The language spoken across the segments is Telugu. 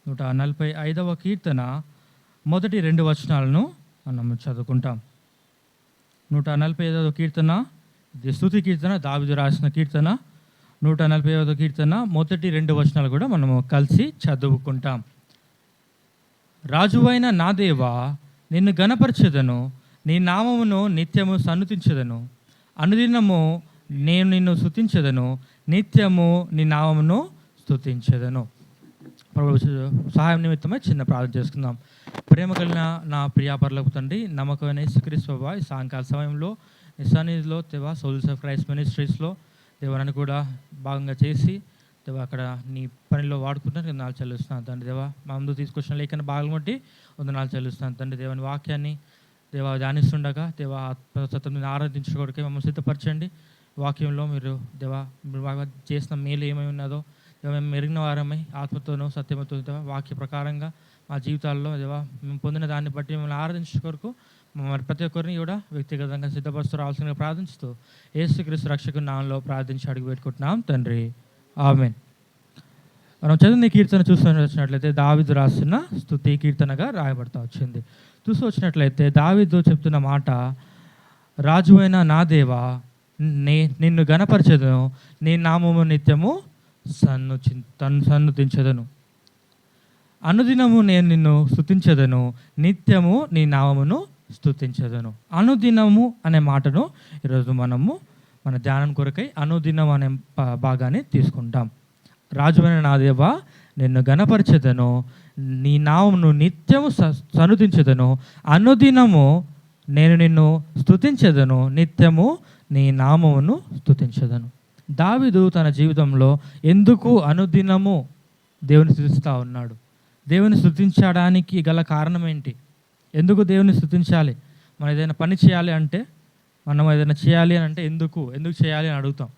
145వ కీర్తన మొదటి 2 వచనాలను మనం చదువుకుంటాం. 145వ కీర్తన ఇది స్తుతి కీర్తన, దావీదు రాసిన కీర్తన. 145వ కీర్తన మొదటి 2 వచనాలు కూడా మనము కలిసి చదువుకుంటాం. రాజువైన నా దేవా, నిన్ను గణపరచెదను, నీ నామమును నిత్యము సన్నుతించెదను. అనుదినము నేను నిన్ను స్తుతించెదను, నిత్యము నీ నామమును స్తుతించెదను. ప్రభు సహాయం నిమిత్తమై చిన్న ప్రార్థన చేసుకుందాం. ప్రేమ కలిగిన నా ప్రియా పరలోకపు తండ్రి, నమ్మకమైన యేసుక్రీస్తు ప్రభువా, ఈ సాయంకాల సమయంలో నీ సన్నిధిలో దేవా సోల్స్ ఆఫ్ క్రైస్ట్ మినిస్ట్రీస్లో దేవాన్ని కూడా భాగంగా చేసి దేవా అక్కడ నీ పనిలో వాడుకుంటాను నాలు చెల్లిస్తున్నాను తండ్రి. దేవా మా ముందు తీసుకొచ్చిన లేఖన భాగం బట్టి వందనాలు చెల్లిస్తున్నాను తండ్రి. దేవాని వాక్యాన్ని దేవా ధ్యానిస్తుండగా దేవా ఆత్మసత్వం ఆరాధించుకోవడానికి మమ్మల్ని సిద్ధపరచండి. వాక్యంలో మీరు దేవా చేసిన మేలు ఏమై ఉన్నదో మేము మెరిగిన వారమై ఆత్మతోనూ సత్యమతో వాక్య ప్రకారంగా మా జీవితాల్లో దేవా మేము పొందిన దాన్ని బట్టి మిమ్మల్ని ఆరాధించే కొరకు మరి ప్రతి ఒక్కరిని కూడా వ్యక్తిగతంగా సిద్ధపరుస్తూ రావాల్సిన ప్రార్థించుతూ యేసుక్రీస్తు రక్షకుని నామంలో ప్రార్థించి అడుగు పెట్టుకుంటున్నాం తండ్రి, ఆమేన్. మనం చదివిన కీర్తన చూసినట్లయితే దావీదు రాసిన స్తుతి కీర్తనగా రాయబడతా వచ్చింది. చూసి వచ్చినట్లయితే దావీదు చెప్తున్న మాట, రాజువైన నా దేవా, నిన్ను గణపరచెదను, నీ నామము నిత్యము సన్నుతించెదను. అనుదినము నేను నిన్ను స్తుతించెదను, నిత్యము నీ నామమును స్తుతించెదను. అనుదినము అనే మాటను ఈరోజు మనము మన ధ్యానం కొరకై అనుదినం అనే భాగాన్ని తీసుకుంటాం. రాజువైన నా దేవా, నిన్ను గణపరచెదను, నీ నామమును నిత్యము సన్నుతించెదను. అనుదినము నేను నిన్ను స్తుతించెదను, నిత్యము నీ నామమును స్తుతించెదను. దావీదు తన జీవితంలో ఎందుకు అనుదినము దేవుని స్తుతిస్తూ ఉన్నాడు? దేవుని స్తుతించడానికి గల కారణం ఏంటి? ఎందుకు దేవుని స్తుతించాలి? మనం ఏదైనా పని చేయాలి అంటే, మనం ఏదైనా చేయాలి అని అంటే ఎందుకు చేయాలి అని అడుగుతాం.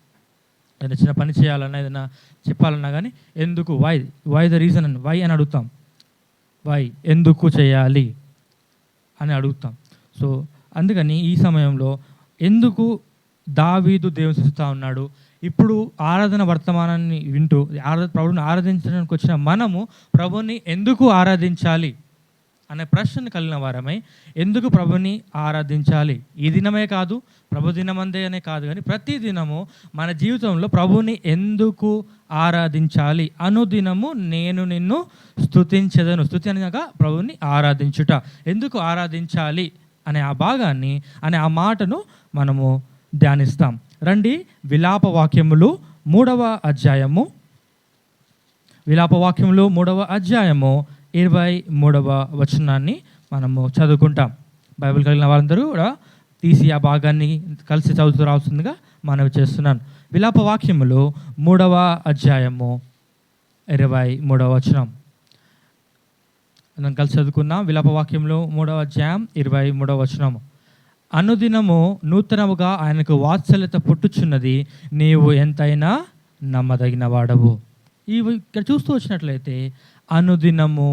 ఏదైనా చిన్న పని చేయాలన్నా, ఏదైనా చెప్పాలన్నా కానీ ఎందుకు, వై ద రీజన్ అని వై అని అడుగుతాం. వై, ఎందుకు చేయాలి అని అడుగుతాం. సో అందుకని ఈ సమయంలో ఎందుకు దావీదు దేవుని స్తుతిస్తూ ఉన్నాడు? ఇప్పుడు ఆరాధన వర్తమానాన్ని వింటూ ప్రభుని ఆరాధించడానికి వచ్చిన మనము ప్రభుని ఎందుకు ఆరాధించాలి అనే ప్రశ్న కలిగిన వారమై, ఎందుకు ప్రభుని ఆరాధించాలి? ఈ దినమే కాదు, ప్రభు దినమందే అనే కాదు, కానీ ప్రతి దినము మన జీవితంలో ప్రభుని ఎందుకు ఆరాధించాలి? అనుదినము నేను నిన్ను స్తుతించెదను. స్తుతి అనగా ప్రభుని ఆరాధించుట. ఎందుకు ఆరాధించాలి అనే ఆ భాగాన్ని, అనే ఆ మాటను మనము ధ్యానిస్తాం. రండి, విలాప వాక్యములు 3వ అధ్యాయము, విలాప వాక్యములు 3వ అధ్యాయము 23వ వచనాన్ని మనము చదువుకుంటాం. బైబిల్ కలిగిన వారందరూ కూడా తీసి ఆ భాగాన్ని కలిసి చదువుతూ రావాల్సిందిగా మనవి చేస్తున్నాను. విలాప వాక్యములు 3వ అధ్యాయము 23వ వచనం మనం కలిసి చదువుకున్నాం. విలాప వాక్యములు 3వ అధ్యాయం 23వ వచనము. అనుదినము నూతనముగా ఆయనకు వాత్సల్యత పుట్టుచున్నది, నీవు ఎంతైనా నమ్మదగిన వాడవు. ఇక్కడ చూస్తూ వచ్చినట్లయితే అనుదినము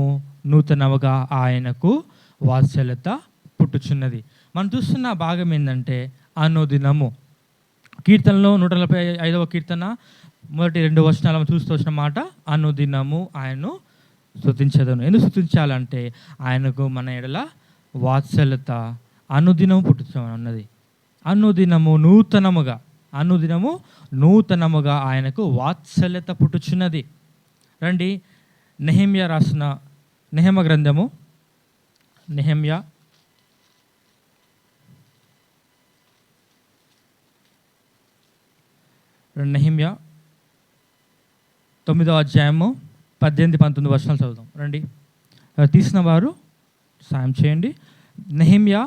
నూతనముగా ఆయనకు వాత్సల్యత పుట్టుచున్నది. మనం చూస్తున్న భాగం ఏంటంటే అనుదినము. కీర్తనలో 145వ కీర్తన మొదటి 2 వచనాలను చూస్తూ వచ్చిన మాట, అనుదినము ఆయన్ను స్తుతించెదను. ఎందుకు స్తుతించాలంటే ఆయనకు మన ఎడల వాత్సల్యత అనుదినము పుట్టుచున్నది. అనుదినము నూతనముగా ఆయనకు వాత్సల్యత పుట్టుచున్నది. రండి, నెహెమ్యా రాసిన నెహెమ్యా గ్రంథము, నెహెమ్యా 9వ అధ్యాయము 18-19 వచనాలు చదువుదాం. రండి, తీసిన వారు సాయం చేయండి. నెహెమ్యా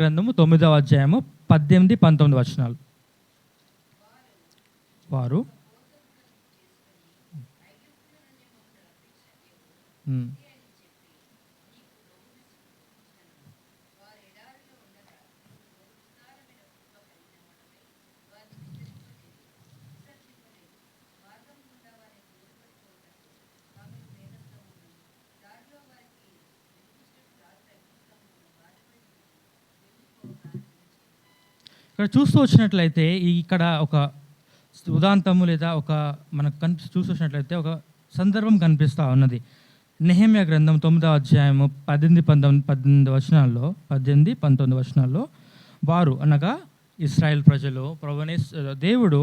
గ్రంథము 9వ అధ్యాయము 18-19 వచనాలు. వారు ఇక్కడ చూస్తూ వచ్చినట్లయితే ఇక్కడ ఒక ఉదాంతము లేదా ఒక మనకు చూసి వచ్చినట్లయితే ఒక సందర్భం కనిపిస్తూ ఉన్నది. నెహెమ్యా గ్రంథం 9వ అధ్యాయము 18 వచనాల్లో 19 వచనాల్లో వారు అనగా ఇశ్రాయేల్ ప్రజలు దేవుడు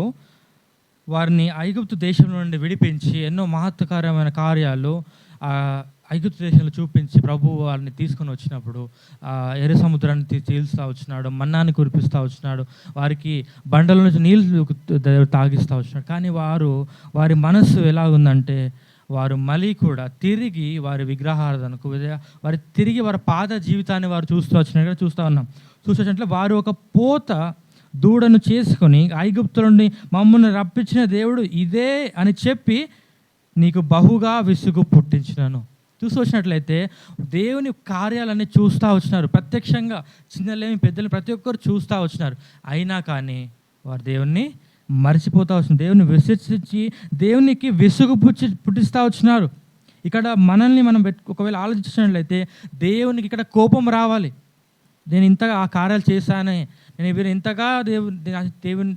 వారిని ఐగుప్తు దేశం నుండి విడిపించి ఎన్నో మహత్కరమైన కార్యాలు ఐగుప్తు దేశంలో చూపించి ప్రభు వారిని తీసుకొని వచ్చినప్పుడు ఎర్ర సముద్రాన్ని చీల్స్తూ వచ్చినాడు, మన్నాన్ని కురిపిస్తూ వచ్చినాడు, వారికి బండల నుంచి నీళ్ళు తాగిస్తూ వచ్చినాడు. కానీ వారి మనస్సు ఎలా ఉందంటే వారు మళ్ళీ కూడా తిరిగి వారి విగ్రహారాధనకు తిరిగి వారి పాత జీవితాన్ని వారు చూస్తూ ఉన్నాం. చూసినట్లే వారు ఒక పోత దూడను చేసుకొని ఐగుప్తు నుండి మమ్మల్ని రప్పించిన దేవుడు ఇదే అని చెప్పి నీకు బహుగా విసుగు పుట్టించినాను. చూసినట్లయితే దేవుని కార్యాలన్నీ చూస్తూ వచ్చినారు, ప్రత్యక్షంగా చిన్నలేమి పెద్దలు ప్రతి ఒక్కరు చూస్తూ వచ్చినారు. అయినా కానీ వారు దేవుణ్ణి మర్చిపోతూ వచ్చినారు, దేవుని విసర్జించి దేవునికి విసుగు పుట్టిస్తూ వచ్చినారు. ఇక్కడ మనల్ని మనం ఒకవేళ ఆలోచించినట్లయితే దేవునికి ఇక్కడ కోపం రావాలి. నేను ఇంతగా ఆ కార్యాలు చేశానే, నేను వీరు ఇంతగా దేవుని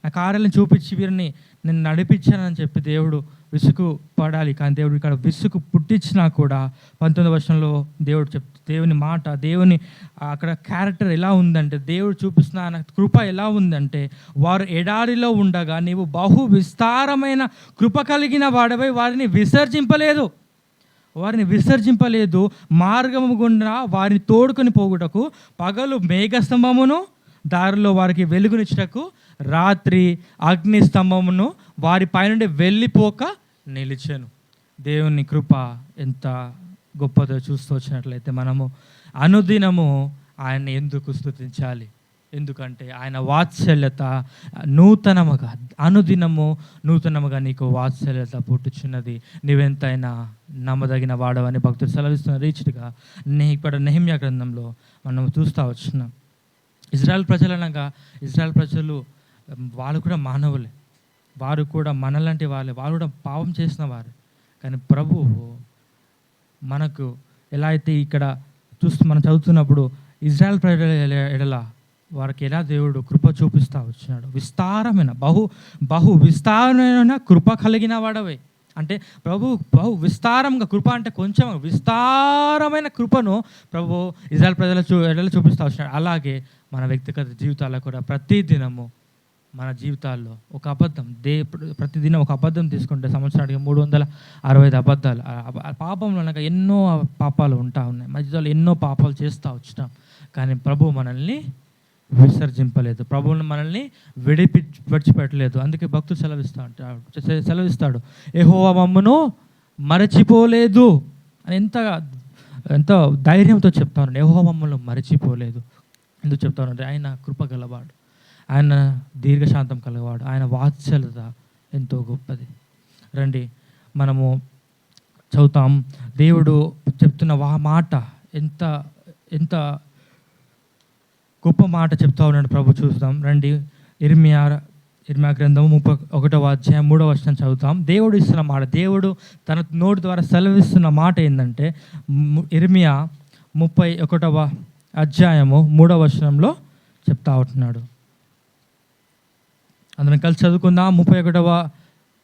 నా కార్యాలను చూపించి వీరిని నేను నడిపించానని చెప్పి దేవుడు విసుగు పడాలి. కానీ దేవుడు ఇక్కడ విసుగు పుట్టించినా కూడా 19వ వచనంలో దేవుని మాట, దేవుని అక్కడ క్యారెక్టర్ ఎలా ఉందంటే, దేవుడు చూపిస్తున్న కృప ఎలా ఉందంటే, వారు ఎడారిలో ఉండగా నీవు బహు విస్తారమైన కృప కలిగిన వాడవై వారిని విసర్జింపలేదు. మార్గము గుండా వారిని తోడుకొని పోగుటకు పగలు మేఘస్తంభమును, దారిలో వారికి వెలుగునిచ్చుటకు రాత్రి అగ్ని స్తంభమును వారి పైనుండి వెళ్ళిపోక నిలిచాను. దేవుని కృప ఎంత గొప్పదో చూస్తూ వచ్చినట్లయితే మనము అనుదినము ఆయన్ని ఎందుకు స్తుతించాలి? ఎందుకంటే ఆయన వాత్సల్యత నూతనముగా నీకు వాత్సల్యత పుట్టుచున్నది. నీవెంతైనా నమ్మదగిన వాడవని భక్తులు సెలవిస్తున్న రీచ్గా ఇక్కడ నెహెమ్యా గ్రంథంలో మనం చూస్తూ వచ్చినాం. ఇజ్రాయెల్ ప్రజలు వాళ్ళు కూడా మానవులే, వారు కూడా మనలాంటి వాళ్ళే, వాళ్ళు కూడా పాపం చేసిన వారు. కానీ ప్రభువు మనకు ఎలా అయితే ఇక్కడ మనం చదువుతున్నప్పుడు ఇజ్రాయెల్ ప్రజల ఎడల వారికి ఎలా దేవుడు కృప చూపిస్తూ వచ్చినాడు. విస్తారమైన బహు విస్తారమైన కృప కలిగిన వాడవే అంటే బహు విస్తారంగా, కృప అంటే కొంచెం విస్తారమైన కృపను ప్రభు ఇజ్రాయెల్ ప్రజల ఎడల చూపిస్తూ వచ్చినాడు. అలాగే మన వ్యక్తిగత జీవితాల్లో కూడా ప్రతిదినము మన జీవితాల్లో ఒక అబద్ధం ప్రతిదినం ఒక అబద్ధం తీసుకుంటే సంవత్సరానికి 365 అబద్ధాలు. పాపంలో అనగా ఎన్నో పాపాలు ఉంటా ఉన్నాయి, మధ్యలో ఎన్నో పాపాలు చేస్తూ వచ్చినాం. కానీ ప్రభు మనల్ని విసర్జింపలేదు, ప్రభువుని మనల్ని విడిచిపెట్టలేదు. అందుకే భక్తులు సెలవిస్తాడు యెహోవా మమ్మును మరచిపోలేదు అని ఎంతో ధైర్యంతో చెప్తాను. యెహోవా మమ్మల్ని మరచిపోలేదు. ఎందుకు చెప్తానంటే ఆయన కృప గలవాడు, ఆయన దీర్ఘశాంతం కలవాడు, ఆయన వాత్సల్యత ఎంతో గొప్పది. రండి మనము చదువుతాం. దేవుడు చెప్తున్న మాట ఎంత గొప్ప మాట చెప్తా ఉన్నాడు ప్రభు. చూస్తాం రండి. ఇర్మియా గ్రంథం 31వ అధ్యాయం 3వ వచనం చదువుతాం. దేవుడు ఇస్తున్న మాట, దేవుడు తన నోటి ద్వారా సెలవిస్తున్న మాట ఏంటంటే, ఇర్మియా 31వ అధ్యాయము 3వ వచనంలో చెప్తా ఉంటున్నాడు. అందరం కలిసి చదువుకుందాం.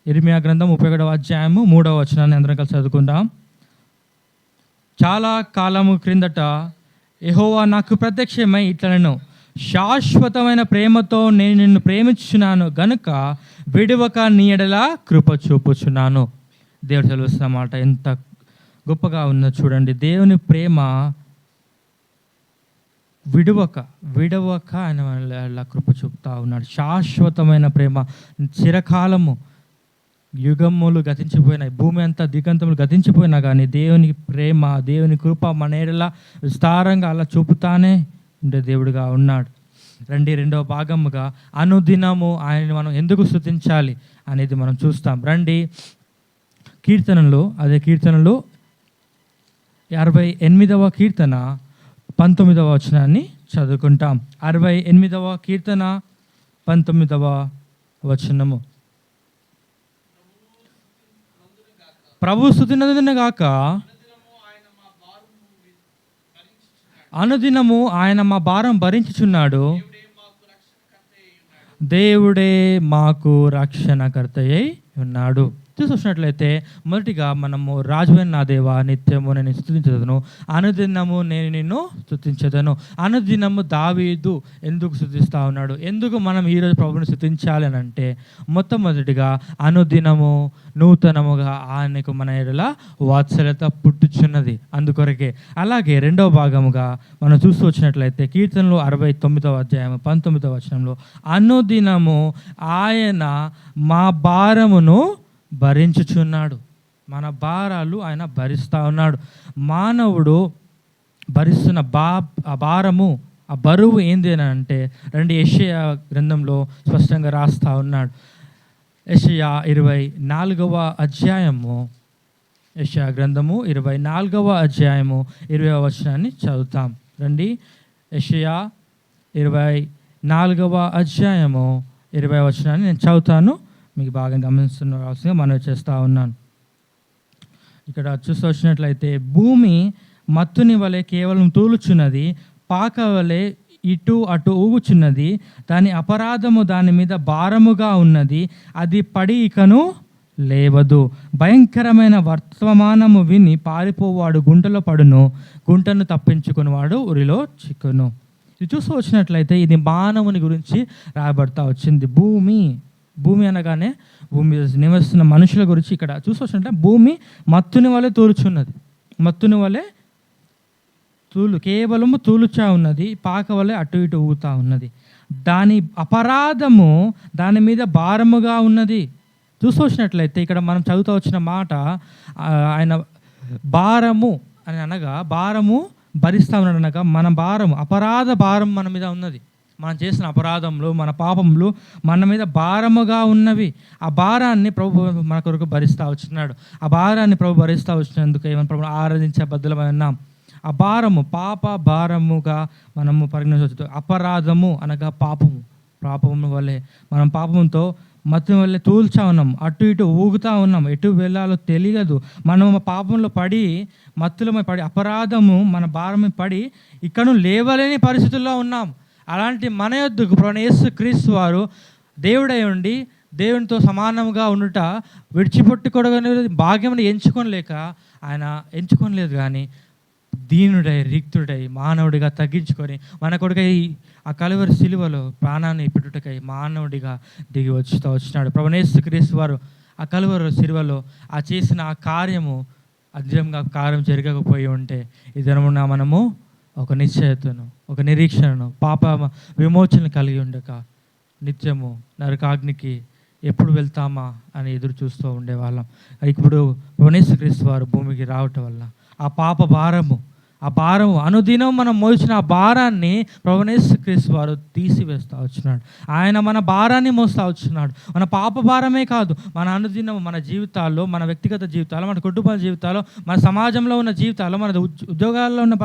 ఇర్మియా గ్రంథం 31వ అధ్యాయము 3వ వచనాన్ని అందరం కలిసి చదువుకుందాం. చాలా కాలము క్రిందట యెహోవా నాకు ప్రత్యక్షమై ఇట్లనెను, శాశ్వతమైన ప్రేమతో నేను నిన్ను ప్రేమించుచున్నాను గనుక విడువక నీ ఎడల కృప చూపుచున్నాను. దేవుడు తెలుస్తున్న మాట ఎంత గొప్పగా ఉందో చూడండి. దేవుని ప్రేమ విడవక ఆయన కృప చూపుతా ఉన్నాడు. శాశ్వతమైన ప్రేమ, చిరకాలము యుగములు గతించిపోయినాయి, భూమి అంతా దిగంతములు గతించిపోయినా కానీ దేవుని ప్రేమ, దేవుని కృప మన ఎడల విస్తారంగా అలా చూపుతానే ఉండే దేవుడుగా ఉన్నాడు. రండి, రెండవ భాగముగా అనుదినము ఆయన్ని మనం ఎందుకు స్తుతించాలి అనేది మనం చూస్తాం. రండి, కీర్తనలో 68వ కీర్తన 19వ వచనాన్ని చదువుకుంటాం. 68వ కీర్తన 19వ వచనము. ప్రభు స్తుతినందునుగాక అనుదినము ఆయన మా భారం భరించుచున్నాడు, దేవుడే మాకు రక్షణకర్తయ్య ఉన్నాడు. చూసినట్లయితే మొదటిగా మనము రాజువైన నా దేవా నిత్యము నేను స్తుతించదను, అనుదినము నేను నిన్ను స్తుతించదను. అనుదినము దావీదు ఎందుకు స్తుతిస్తూ ఉన్నాడు? ఎందుకు మనం ఈరోజు ప్రభువుని స్తుతించాలి అని అంటే, మొట్టమొదటిగా అనుదినము నూతనముగా ఆయనకు మన ఎడల వాత్సల్యత పుట్టుచున్నది, అందుకొరకే. అలాగే రెండవ భాగముగా మనం చూస్తూ వచ్చినట్లయితే కీర్తనలు 69వ అధ్యాయం 19వ వచనంలో, అనుదినము ఆయన మా భారమును భరించుచున్నాడు. మన భారాలు ఆయన భరిస్తూ ఉన్నాడు. మానవుడు భరిస్తున్న ఆ భారము, ఆ బరువు ఏంది అని అంటే, యెషయా గ్రంథంలో స్పష్టంగా రాస్తూ ఉన్నాడు. యెషయా 24వ అధ్యాయము, యెషయా గ్రంథము 24వ అధ్యాయము 20వ వచనాన్ని చదువుతాం. యెషయా 24వ అధ్యాయము 20వ వచనాన్ని నేను చదువుతాను, మీకు బాగా గమనిస్తున్న మనవి చేస్తూ ఉన్నాను. ఇక్కడ చూస్తూ వచ్చినట్లయితే, భూమి మత్తుని వలె కేవలం తూలుచున్నది, పాక వలె ఇటు అటు ఊగుచున్నది, దాని అపరాధము దాని మీద భారముగా ఉన్నది, అది పడి ఇకను లేవదు. భయంకరమైన వర్తమానము విని పారిపోవాడు గుంటలో పడును, గుంటను తప్పించుకునేవాడు ఉరిలో చిక్కును. ఇది చూస్తూ వచ్చినట్లయితే ఇది మానవుని గురించి రాయబడతా వచ్చింది. భూమి అనగానే భూమి మీద నివసిస్తున్న మనుషుల గురించి ఇక్కడ చూస్తూ వచ్చినట్లయితే, భూమి మత్తుని వలె తూలుచున్నది, మత్తుని వలె కేవలము తూలుచా ఉన్నది, పాక వలె అటు ఇటు ఊగుతూ ఉన్నది, దాని అపరాధము దాని మీద భారముగా ఉన్నది. చూస్తూ వచ్చినట్లయితే ఇక్కడ మనం చదువుతూ వచ్చిన మాట, ఆయన భారము అని అనగా భారము భరిస్తూ ఉన్నాడు అనగా, మన భారము అపరాధ భారం మన మీద ఉన్నది. మనం చేసిన అపరాధములు, మన పాపములు మన మీద భారముగా ఉన్నవి. ఆ భారాన్ని ప్రభు మన కొరకు భరిస్తూ వచ్చినాడు. ఆ భారాన్ని ప్రభు భరిస్తూ వచ్చినందుకు ఏమైనా ప్రభు ఆరాధించే బద్దలమై ఉన్నాం. ఆ భారము పాప భారముగా మనము పరిగణించవచ్చు. అపరాధము అనగా పాపము వల్లే మనం పాపంతో మత్తు వల్లే తూల్చా ఉన్నాం, అటు ఇటు ఊగుతూ ఉన్నాం, ఎటు వెళ్ళాలో తెలియదు. మనం పాపంలో పడి, మత్తులో పడి, అపరాధము మన భారం పడి ఇక్కడ లేవలేని పరిస్థితుల్లో ఉన్నాం. అలాంటి మన యొద్దకు ప్రభువైన యేసుక్రీస్తు వారు దేవుడై ఉండి దేవునితో సమానంగా ఉండుట విడిచిపెట్టుకోవడం భాగ్యమును ఎంచుకోలేక ఆయన ఎంచుకోలేదు, కానీ దీనుడై రిక్తుడై మానవుడిగా తగ్గించుకొని మన కొడుకై ఆ కలువరి సిలువలో ప్రాణాన్ని పెట్టుటకై మానవుడిగా దిగి వచ్చినాడు. ప్రభువైన యేసుక్రీస్తు వారు ఆ కలువరి సిలువలో ఆ చేసిన ఆ కార్యము అద్భుతంగా కార్యం జరగకపోయి ఉంటే ఈ దినమున మనము ఒక నిశ్చయతను, ఒక నిరీక్షణను, పాప విమోచన కలిగి ఉండక నిత్యము నరకాగ్నికి ఎప్పుడు వెళ్తామా అని ఎదురు చూస్తూ ఉండేవాళ్ళం. ఇప్పుడు యేసుక్రీస్తు వారు భూమికి రావటం వల్ల ఆ పాప భారము, ఆ భారము అనుదినం మనం మోసిన ఆ భారాన్ని ప్రభువైన యేసుక్రీస్తు వారు తీసివేస్తూ వచ్చినాడు. ఆయన మన భారాన్ని మోస్తూ వచ్చినాడు. మన పాప భారమే కాదు, మన అనుదినం మన జీవితాల్లో, మన వ్యక్తిగత జీవితాల్లో, మన కుటుంబ జీవితాల్లో, మన సమాజంలో ఉన్న జీవితాల్లో, మన ఉద్యోగాల్లో ఉన్న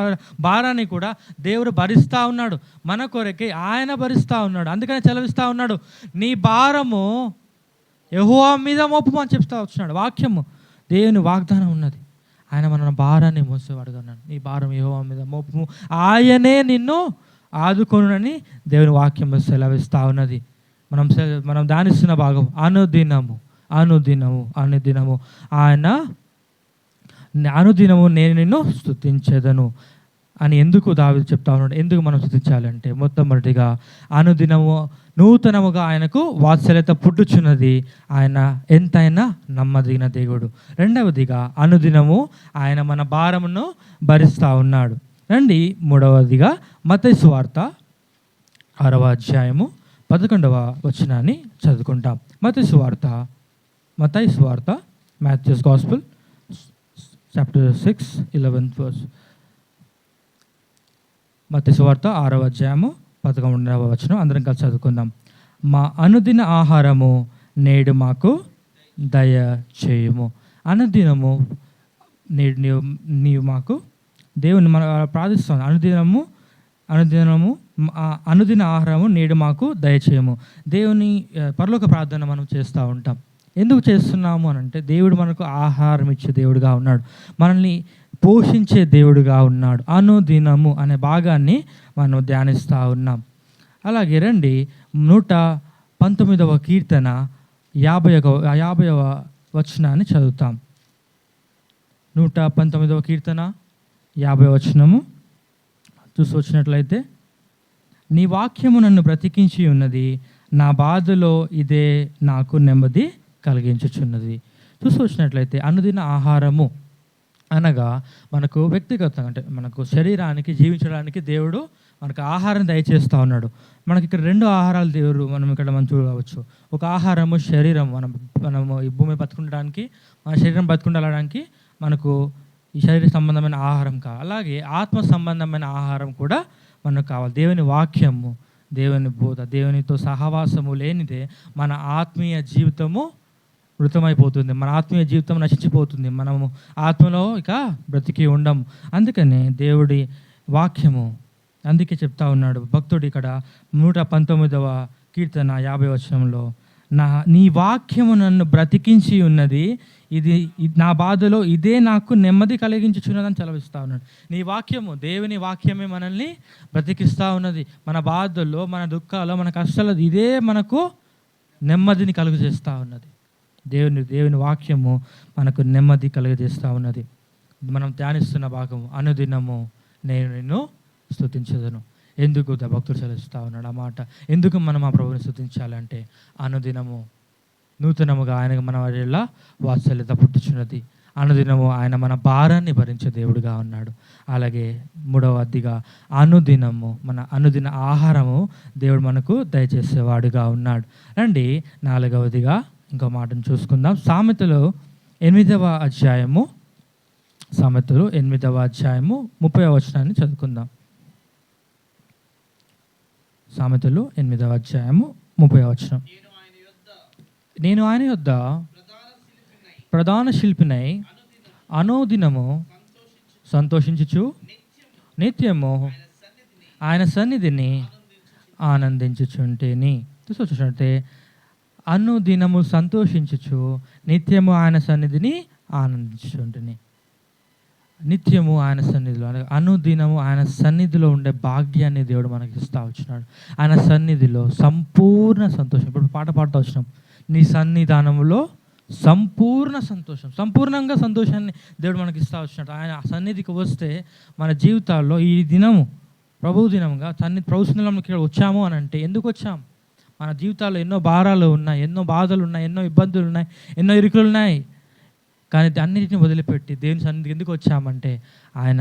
భారాన్ని కూడా దేవుడు భరిస్తూ ఉన్నాడు. మన కొరకే ఆయన భరిస్తూ ఉన్నాడు. అందుకని చెలవిస్తూ ఉన్నాడు, నీ భారము యెహోవా మీద మోపుము అని చెప్తా వచ్చినాడు. వాక్యము, దేవుని వాగ్దానం ఉన్నది. ఆయన మన భారాన్ని మోసేవాడుగా ఉన్నాడు. నీ భారం యెహోవా మీద మోపుము, ఆయనే నిన్ను ఆదుకొనునని దేవుని వాక్యం సెలవిస్తూ ఉన్నది. మనం ధ్యానిస్తున్న భాగం అనుదినము ఆయన అనుదినము నేను నిన్ను స్తుతించెదను అని ఎందుకు దావీదు చెప్తా ఉన్నాడు? ఎందుకు మనం స్తుతించాలంటే, మొట్టమొదటిగా అనుదినము నూతనముగా ఆయనకు వాత్సల్యత పుట్టుచున్నది, ఆయన ఎంతైనా నమ్మదగిన దేవుడు. రెండవదిగా అనుదినము ఆయన మన భారమును భరిస్తూ ఉన్నాడు. మూడవదిగా మత్తయి సువార్త 6వ అధ్యాయము 11వ వచనాన్ని చదువుకుంటాం. మత్తయి సువార్త మాథ్యూస్ గాస్పెల్ చాప్టర్ 6:11 verse. మత్తయి సువార్త 6వ అధ్యాయము 11వ వచనం అందరం కలిసి చదువుకుందాం. మా అనుదిన ఆహారము నేడు మాకు దయచేయుము. అనుదినము నేడు నీవు మాకు దేవుని మనం ప్రార్థిస్తాం. అనుదిన ఆహారము నేడు మాకు దయచేయము. దేవుని పరలోక ప్రార్థన మనం చేస్తూ ఉంటాం. ఎందుకు చేస్తున్నాము అని అంటే, దేవుడు మనకు ఆహారం ఇచ్చే దేవుడుగా ఉన్నాడు, మనల్ని పోషించే దేవుడుగా ఉన్నాడు. అనుదినము అనే భాగాన్ని మనం ధ్యానిస్తూ ఉన్నాం. అలాగే 119వ కీర్తన 50వ వచనాన్ని చదువుతాం. 119వ కీర్తన 50వ వచనము చూసి వచ్చినట్లయితే, నీ వాక్యము నన్ను బ్రతికించి ఉన్నది, నా బాధలో ఇదే నాకు నెమ్మది కలిగించుచున్నది. చూసి వచ్చినట్లయితే అనుదిన ఆహారము అనగా మనకు వ్యక్తిగతంగా, అంటే మనకు శరీరానికి జీవించడానికి దేవుడు మనకు ఆహారం దయచేస్తూ ఉన్నాడు. మనకి ఇక్కడ 2 ఆహారాలు దేవుడు మనం చూడవచ్చు. ఒక ఆహారము శరీరం, మనము ఈ భూమి బతుకుండడానికి, మన శరీరం బతుకుండడానికి మనకు ఈ శరీర సంబంధమైన ఆహారం కావాలి. అలాగే ఆత్మ సంబంధమైన ఆహారం కూడా మనకు కావాలి. దేవుని వాక్యము, దేవుని బోధ, దేవునితో సహవాసము లేనిదే మన ఆత్మీయ జీవితము మృతమైపోతుంది, మన ఆత్మీయ జీవితం నశించిపోతుంది, మనము ఆత్మలో ఇక బ్రతికి ఉండము. అందుకనే దేవుడి వాక్యము, అందుకే చెప్తా ఉన్నాడు భక్తుడు ఇక్కడ 119వ కీర్తన 50వ వచనంలో, నీ వాక్యము నన్ను బ్రతికించి ఉన్నది, ఇది నా బాధలో ఇదే నాకు నెమ్మది కలిగించుచున్నదని సెలవిస్తూ ఉన్నాడు. నీ వాక్యము, దేవుని వాక్యమే మనల్ని బ్రతికిస్తూ ఉన్నది. మన బాధల్లో, మన దుఃఖాల్లో, మన కష్టాల్లో ఇదే మనకు నెమ్మదిని కలుగజేస్తూ ఉన్నది. దేవుని వాక్యము మనకు నెమ్మది కలుగజేస్తూ ఉన్నది. మనం ధ్యానిస్తున్న భాగము, అనుదినము నేను నిన్ను స్తుతించదను. ఎందుకు భక్తుడు సెలవిస్తూ ఉన్నాడు ఆ మాట? ఎందుకు మనం ఆ ప్రభువుని స్తుతించాలంటే, అనుదినము నూతనముగా ఆయనకు మన వల్ల వాత్సల్యత పుట్టుచున్నది. అనుదినము ఆయన మన భారాన్ని భరించే దేవుడుగా ఉన్నాడు. అలాగే 3వ అద్దిగా అనుదినము మన అనుదిన ఆహారము దేవుడు మనకు దయచేసేవాడుగా ఉన్నాడు. రండి 4వదిగా ఇంకో మాటను చూసుకుందాం. సామెతలు 8వ అధ్యాయము 30వ వచనాన్ని చదువుకుందాం. సామెతలు 8వ అధ్యాయము 30వ వచనం. నేను ఆయన యొద్ద ప్రధాన శిల్పినై అనుదినము సంతోషించుచు నిత్యము ఆయన సన్నిధిని ఆనందించుచుంటేని. చూసొచ్చినట్టే అనుదినము సంతోషించుచు నిత్యము ఆయన సన్నిధిని ఆనందించుంటేని. నిత్యము ఆయన సన్నిధిలో, అనుదినము ఆయన సన్నిధిలో ఉండే భాగ్యాన్ని దేవుడు మనకి ఇస్తూ వచ్చినాడు. ఆయన సన్నిధిలో సంపూర్ణ సంతోషం. ఇప్పుడు పాట పాడుతూ వచ్చినాం, నీ సన్నిధానంలో సంపూర్ణ సంతోషం, సంపూర్ణంగా సంతోషాన్ని దేవుడు మనకి ఇస్తూ వచ్చినాడు. ఆయన సన్నిధికి వస్తే మన జీవితాల్లో ఈ దినము ప్రభు దినంగా ప్రభు సన్నిధిలో ఇక్కడ వచ్చాము అని అంటే, ఎందుకు వచ్చాము? మన జీవితాల్లో ఎన్నో భారాలు ఉన్నాయి, ఎన్నో బాధలు ఉన్నాయి, ఎన్నో ఇబ్బందులు ఉన్నాయి, ఎన్నో ఇరుకులు ఉన్నాయి. కానీ అన్నిటిని వదిలిపెట్టి దేవుని సన్నిధికి ఎందుకు వచ్చామంటే, ఆయన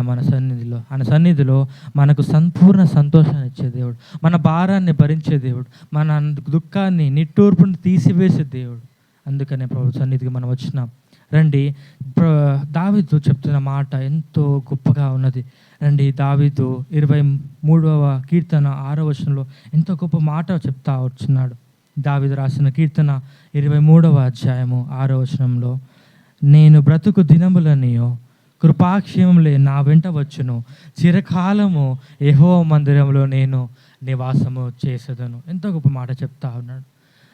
సన్నిధిలో మనకు సంపూర్ణ సంతోషాన్ని ఇచ్చే దేవుడు, మన భారాన్ని భరించే దేవుడు, మన దుఃఖాన్ని నిట్టూర్పుని తీసివేసే దేవుడు. అందుకనే ప్రభు సన్నిధికి మనం వచ్చినాం. రండి, దావీదు చెప్తున్న మాట ఎంతో గొప్పగా ఉన్నది. రండి, దావీదు 23వ కీర్తన 6వ వచనంలో ఎంతో గొప్ప మాట చెప్తా వచ్చినాడు. దావీదు రాసిన కీర్తన 23వ అధ్యాయము 6వ వచనంలో, నేను బ్రతుకు దినములనియో కృపాక్షేమములే నా వెంట వచ్చును, చిరకాలము యెహోవా మందిరంలో నేను నివాసము చేసేదను. ఎంతో గొప్ప మాట చెప్తా ఉన్నాడు.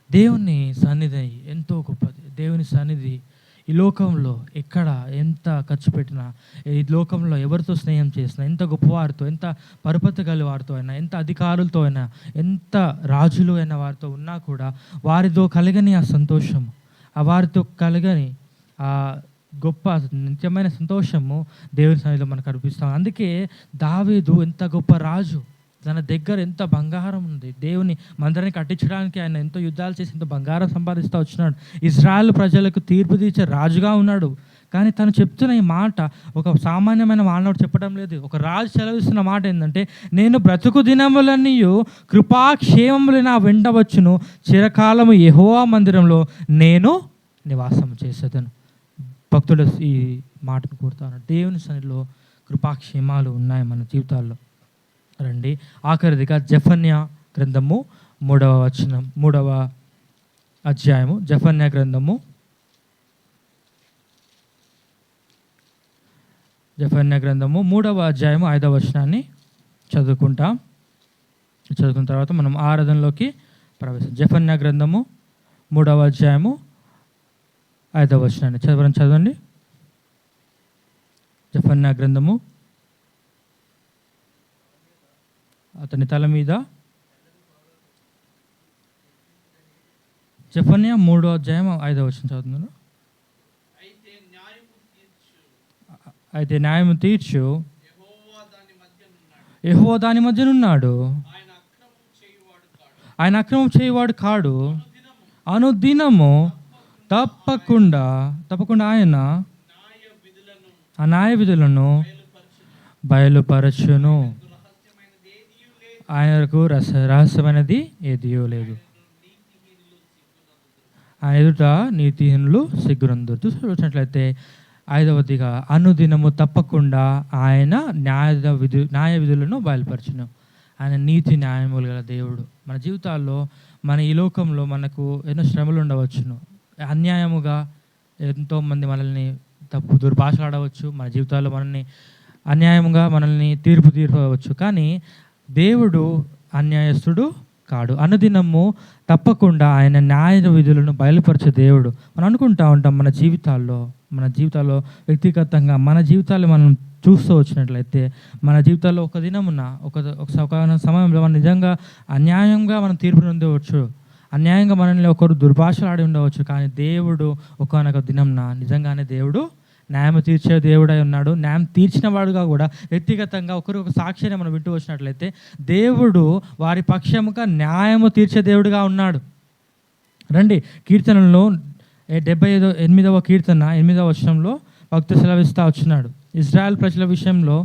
దేవుని సన్నిధి ఎంతో గొప్పది. దేవుని సన్నిధి ఈ లోకంలో ఎక్కడ ఎంత ఖర్చు పెట్టినా, ఈ లోకంలో ఎవరితో స్నేహం చేసినా, ఎంత గొప్పవారితో, ఎంత పరపతి గల వారితో అయినా, ఎంత అధికారులతో అయినా, ఎంత రాజులు అయిన వారితో ఉన్నా కూడా వారితో కలగని ఆ సంతోషము, ఆ వారితో కలగని ఆ గొప్ప నిత్యమైన సంతోషము దేవుని సన్నిధిలో మనకు కనిపిస్తాం. అందుకే దావీదు ఎంత గొప్ప రాజు, తన దగ్గర ఎంత బంగారం ఉంది. దేవుని మందిరాన్ని కట్టించడానికి ఆయన ఎంతో యుద్ధాలు చేసి ఎంతో బంగారం సంపాదిస్తూ వచ్చినాడు. ఇజ్రాయెల్ ప్రజలకు తీర్పు తీర్చే రాజుగా ఉన్నాడు. కానీ తను చెప్తున్న ఈ మాట ఒక సామాన్యమైన మానవుడు చెప్పడం లేదు. ఒక రాజు సెలవిస్తున్న మాట ఏంటంటే, నేను బ్రతుకు దినములన్నీ కృపాక్షేమములు నా వెంట వచ్చును, చిరకాలము యెహోవా మందిరంలో నేను నివాసం చేసేదను. భక్తుడు ఈ మాటను కోరుతాను. దేవుని సన్నిధిలో కృపాక్షేమాలు ఉన్నాయి మన జీవితాల్లో. రండి, ఆఖరిదిగా జెఫన్యా గ్రంథము 3వ అధ్యాయము, జెఫన్యా గ్రంథము 3వ అధ్యాయము 5వ వచనాన్ని చదువుకున్న తర్వాత మనం ఆరాధనలోకి ప్రవేశం. జెఫన్యా గ్రంథము 3వ అధ్యాయము 5వ వచనాన్ని చదవండి. జెఫన్యా గ్రంథము, అతని తల మీద, జెఫన్యా 3వ అధ్యాయం 5వ వచనం చదువుతున్నాను. అయితే న్యాయము తీర్చు యెహోవా దాని మధ్యనున్నాడు. ఆయన అక్రమం చేయువాడు కాడు. అనుదినము తప్పకుండా ఆయన ఆ న్యాయ విధులను బయలుపరచును. ఆయనకు రహస్యమైనది ఏదియో లేదు. ఆయన ఎదుట నీతిహీనులు సిగ్గునందుతూ చూసినట్లయితే, ఐదవదిగా అనుదినము తప్పకుండా ఆయన న్యాయ విధులను బయలుపరచును. ఆయన నీతి న్యాయములు గల దేవుడు. మన జీవితాల్లో, మన ఈ లోకంలో మనకు ఎన్నో శ్రమలు ఉండవచ్చును. అన్యాయముగా ఎంతోమంది మనల్ని దుర్భాషలాడవచ్చు. మన జీవితాల్లో మనల్ని అన్యాయంగా మనల్ని తీర్పవచ్చు. కానీ దేవుడు అన్యాయస్తుడు కాడు. అనుదినము తప్పకుండా ఆయన న్యాయ విధులను బయలుపరిచే దేవుడు. మనం అనుకుంటా ఉంటాం మన జీవితాల్లో వ్యక్తిగతంగా మన జీవితాలు మనం చూస్తూ వచ్చినట్లయితే, మన జీవితాల్లో ఒక దినమున ఒక సమయంలో మనం నిజంగా అన్యాయంగా మనం తీర్పు ఉండవచ్చు. అన్యాయంగా మనల్ని ఒకరు దుర్భాషలాడి ఉండవచ్చు. కానీ దేవుడు ఒకానొక దినంన నిజంగానే దేవుడు న్యాయం తీర్చే దేవుడై ఉన్నాడు. న్యాయం తీర్చిన వాడుగా కూడా వ్యక్తిగతంగా ఒక సాక్ష్యాన్ని మనం వింటూ వచ్చినట్లయితే, దేవుడు వారి పక్షముగా న్యాయము తీర్చే దేవుడుగా ఉన్నాడు. రండి, కీర్తనలో 78వ కీర్తన 8వ వచనంలో భక్తుడు సెలవిస్తూ వచ్చినాడు. ఇజ్రాయెల్ ప్రజల విషయంలో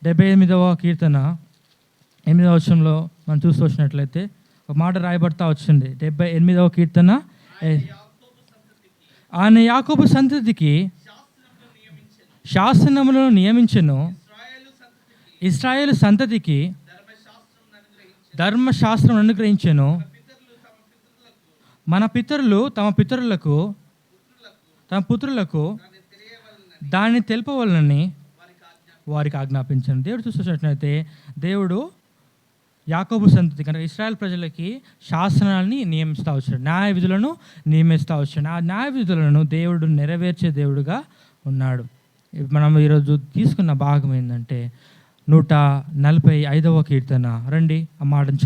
78వ కీర్తన 8వ వచనంలో మనం చూస్తూ వచ్చినట్లయితే ఒక మాట రాయబడతా వచ్చింది. 78వ కీర్తన, ఆయన యాకోబు సంతతికి శాసనములను నియమించెను, ఇశ్రాయేలు సంతతికి ధర్మశాస్త్రం అనుగ్రహించెను. మన పితరులు తమ పుత్రులకు దాన్ని తెలుపవలనని వారికి ఆజ్ఞాపించాను. దేవుడు చూసినట్లయితే, దేవుడు యాకోబు సంతతి కనుక ఇశ్రాయేల్ ప్రజలకి శాసనాలని నియమిస్తూ వచ్చాడు, న్యాయ విధులను నియమిస్తూ వచ్చాడు. ఆ న్యాయ విధులను దేవుడు నెరవేర్చే దేవుడుగా ఉన్నాడు. మనం ఈరోజు తీసుకున్న భాగం ఏంటంటే 145వ కీర్తన. రండి, ఆ మాటను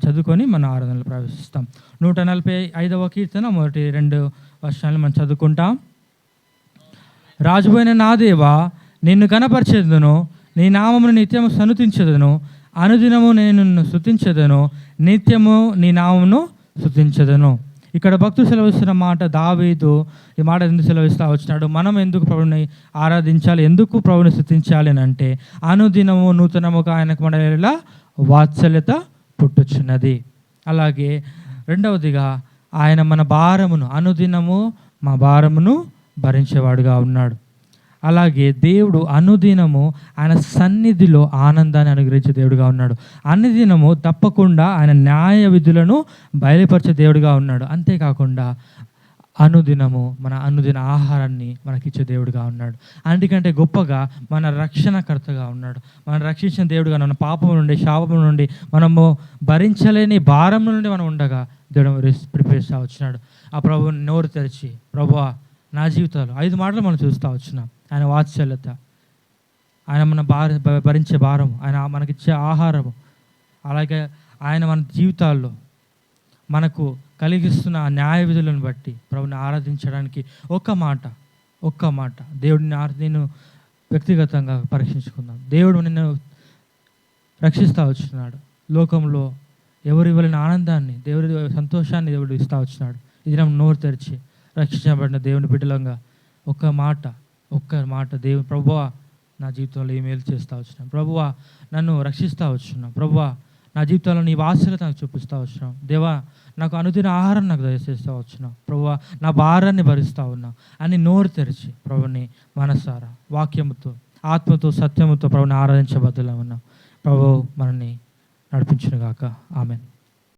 చదువుకొని మన ఆరాధనలు ప్రవేశిస్తాం. 145వ కీర్తన మొదటి 2 వర్షాలను మనం చదువుకుంటాం. రాజుపోయిన నా దేవా, నిన్ను కనపరిచేదను, నీ నామమును నిత్యము సన్నుతించెదను. అనుదినము నేను స్తుతించెదను, నిత్యము నీ నామమును స్తుతించెదను. ఇక్కడ భక్తులు సెలవిస్తున్న మాట, దావీదు ఈ మాట ఎందుకు సెలవిస్తూ వచ్చినాడు? మనం ఎందుకు ప్రభుని ఆరాధించాలి, ఎందుకు ప్రభుని స్తుతించాలి అని అంటే, అనుదినము నూతనముగా ఆయనకు మన వాత్సల్యత పుట్టుచున్నది. అలాగే రెండవదిగా, ఆయన మన భారమును, అనుదినము మా భారమును భరించేవాడుగా ఉన్నాడు. అలాగే దేవుడు అనుదినము ఆయన సన్నిధిలో ఆనందాన్ని అనుగ్రహించే దేవుడుగా ఉన్నాడు. అనుదినము తప్పకుండా ఆయన న్యాయ విధులను బయలుపరిచే దేవుడుగా ఉన్నాడు. అంతేకాకుండా అనుదినము మన అనుదిన ఆహారాన్ని మనకిచ్చే దేవుడుగా ఉన్నాడు. అందుకంటే గొప్పగా మన రక్షణకర్తగా ఉన్నాడు. మనం రక్షించిన దేవుడుగా, మన పాపం నుండి, శాపం నుండి, మనము భరించలేని భారం నుండి మనం ఉండగా దేవుడు ప్రిపేర్ వచ్చినాడు. ఆ ప్రభువు నోరు తెరిచి, ప్రభువా నా జీవితాలు 5 మాటలు మనం చూస్తూ వచ్చినాం. ఆయన వాత్సల్యత, ఆయన మన భరించే భారం, ఆయన మనకిచ్చే ఆహారము, అలాగే ఆయన మన జీవితాల్లో మనకు కలిగిస్తున్న న్యాయ విధులను బట్టి ప్రభుని ఆరాధించడానికి ఒక్క మాట దేవుడిని నేను వ్యక్తిగతంగా పరీక్షించుకుందాం. దేవుడు నిన్ను రక్షిస్తూ వచ్చినాడు. లోకంలో ఎవరు ఇవ్వలేని ఆనందాన్ని, దేవుడి సంతోషాన్ని దేవుడు ఇస్తూ వచ్చినాడు. ఇది నోరు తెరిచి రక్షించబడిన దేవుని బిడ్డలంగా ఒక్క మాట దేవుని, ప్రభువా నా జీవితంలో ఈ మేలు చేస్తూ వచ్చినాం, ప్రభువా నన్ను రక్షిస్తూ వచ్చినాం, ప్రభువా నా జీవితంలో నీ వాత్సల్యత నాకు చూపిస్తూ వచ్చినాం, దేవా నాకు అనుదిన ఆహారం నాకు దయచేస్తూ వచ్చినాం, ప్రభువా నా భారాన్ని భరిస్తూ ఉన్నాం అని నోరు తెరిచి ప్రభుని మనసారా వాక్యముతో, ఆత్మతో, సత్యముతో ప్రభుని ఆరాధించబద్దులా ఉన్నాం. ప్రభు మనల్ని నడిపించునుగాక. ఆమెన్.